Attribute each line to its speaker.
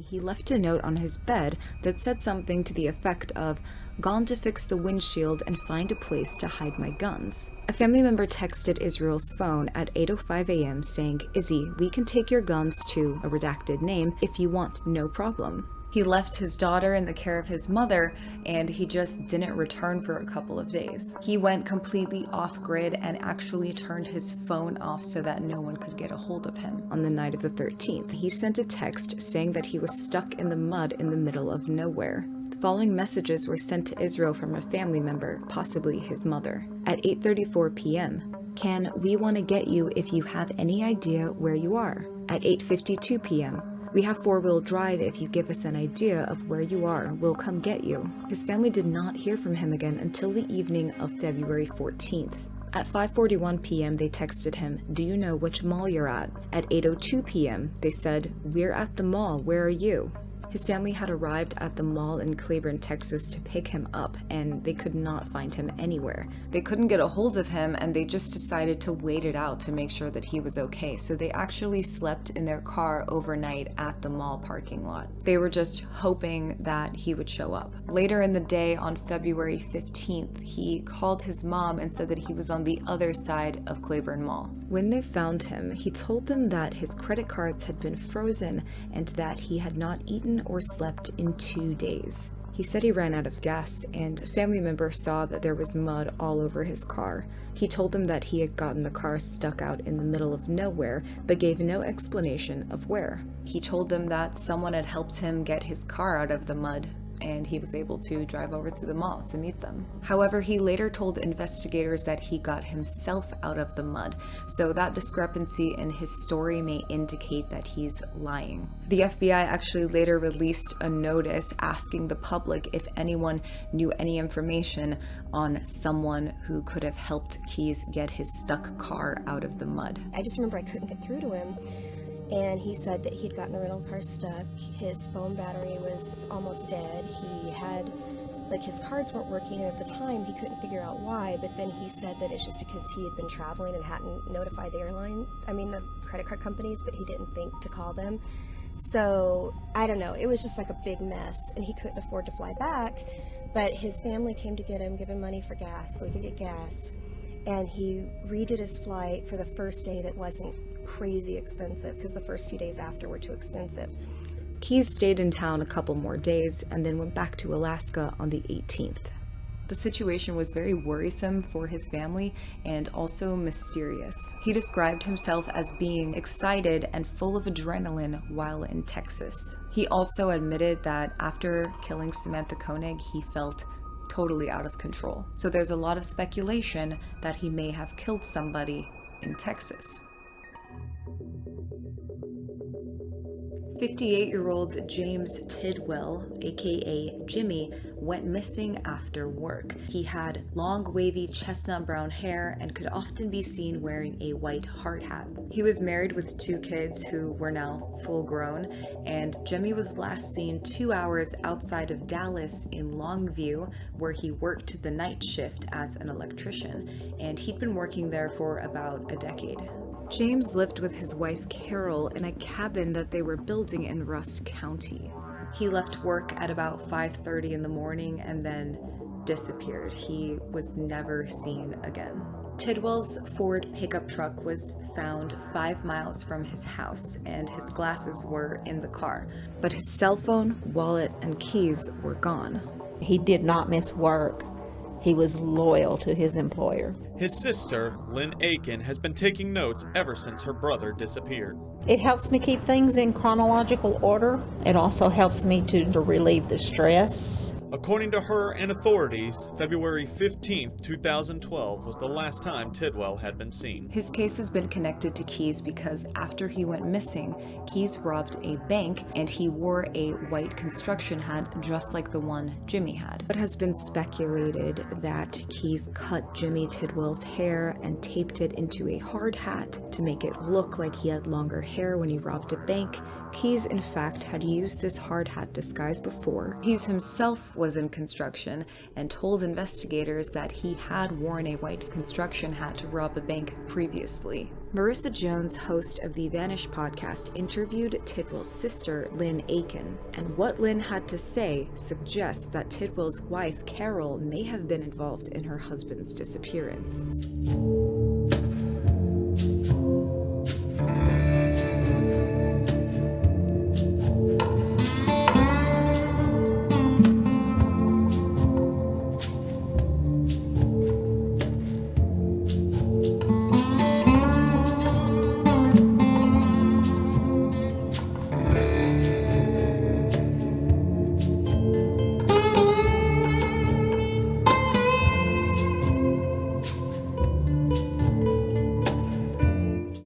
Speaker 1: he left a note on his bed that said something to the effect of, "Gone to fix the windshield and find a place to hide my guns." A family member texted Israel's phone at 8:05 a.m. saying, "Izzy, we can take your guns to a redacted name if you want, no problem." He left his daughter in the care of his mother, and he just didn't return for a couple of days. He went completely off-grid and actually turned his phone off so that no one could get a hold of him. On the night of the 13th, he sent a text saying that he was stuck in the mud in the middle of nowhere. The following messages were sent to Israel from a family member, possibly his mother. At 8:34 p.m., "Can we want to get you if you have any idea where you are?" At 8:52 p.m., "We have four-wheel drive if you give us an idea of where you are, we'll come get you." His family did not hear from him again until the evening of February 14th. At 5:41 p.m. they texted him, "Do you know which mall you're at?" At 8:02 p.m. they said, "We're at the mall, where are you?" His family had arrived at the mall in Claiborne, Texas to pick him up, and they could not find him anywhere. They couldn't get a hold of him, and they just decided to wait it out to make sure that he was okay. So they actually slept in their car overnight at the mall parking lot. They were just hoping that he would show up. Later in the day, on February 15th, he called his mom and said that he was on the other side of Claiborne Mall. When they found him, he told them that his credit cards had been frozen and that he had not eaten or slept in 2 days. He said he ran out of gas, and a family member saw that there was mud all over his car. He told them that he had gotten the car stuck out in the middle of nowhere, but gave no explanation of where. He told them that someone had helped him get his car out of the mud, and he was able to drive over to the mall to meet them. However, he later told investigators that he got himself out of the mud, so that discrepancy in his story may indicate that he's lying. The FBI actually later released a notice asking the public if anyone knew any information on someone who could have helped Keyes get his stuck car out of the mud.
Speaker 2: I just remember I couldn't get through to him. And he said that he'd gotten the rental car stuck. His phone battery was almost dead. He had, his cards weren't working, and at the time he couldn't figure out why, but then he said that it's just because he had been traveling and hadn't notified the credit card companies, but he didn't think to call them. So, I don't know, it was just like a big mess, and he couldn't afford to fly back, but his family came to get him, give him money for gas so he could get gas, and he redid his flight for the first day that wasn't crazy expensive, because the first few days after were too expensive.
Speaker 1: Keyes stayed in town a couple more days and then went back to Alaska on the 18th. The situation was very worrisome for his family and also mysterious. He described himself as being excited and full of adrenaline while in Texas. He also admitted that after killing Samantha Koenig, he felt totally out of control. So there's a lot of speculation that he may have killed somebody in Texas. 58-year-old James Tidwell, aka Jimmy, went missing after work. He had long, wavy, chestnut brown hair and could often be seen wearing a white hard hat. He was married with 2 kids who were now full grown, and Jimmy was last seen 2 hours outside of Dallas in Longview, where he worked the night shift as an electrician, and he'd been working there for about a decade. James lived with his wife Carol in a cabin that they were building in Rust County. He left work at about 5:30 in the morning and then disappeared. He was never seen again. Tidwell's Ford pickup truck was found 5 miles from his house, and his glasses were in the car, but his cell phone, wallet, and keys were gone.
Speaker 3: He did not miss work. He was loyal to his employer.
Speaker 4: His sister, Lynn Aiken, has been taking notes ever since her brother disappeared.
Speaker 3: It helps me keep things in chronological order. It also helps me to relieve the stress.
Speaker 4: According to her and authorities, February 15th, 2012 was the last time Tidwell had been seen.
Speaker 1: His case has been connected to Keyes because after he went missing, Keyes robbed a bank and he wore a white construction hat just like the one Jimmy had. It has been speculated that Keyes cut Jimmy Tidwell's hair and taped it into a hard hat to make it look like he had longer hair when he robbed a bank. Keyes, in fact, had used this hard hat disguise before. Keyes himself was in construction and told investigators that he had worn a white construction hat to rob a bank previously. Marissa Jones, host of the Vanish podcast, interviewed Tidwell's sister, Lynn Aiken, and what Lynn had to say suggests that Tidwell's wife, Carol, may have been involved in her husband's disappearance.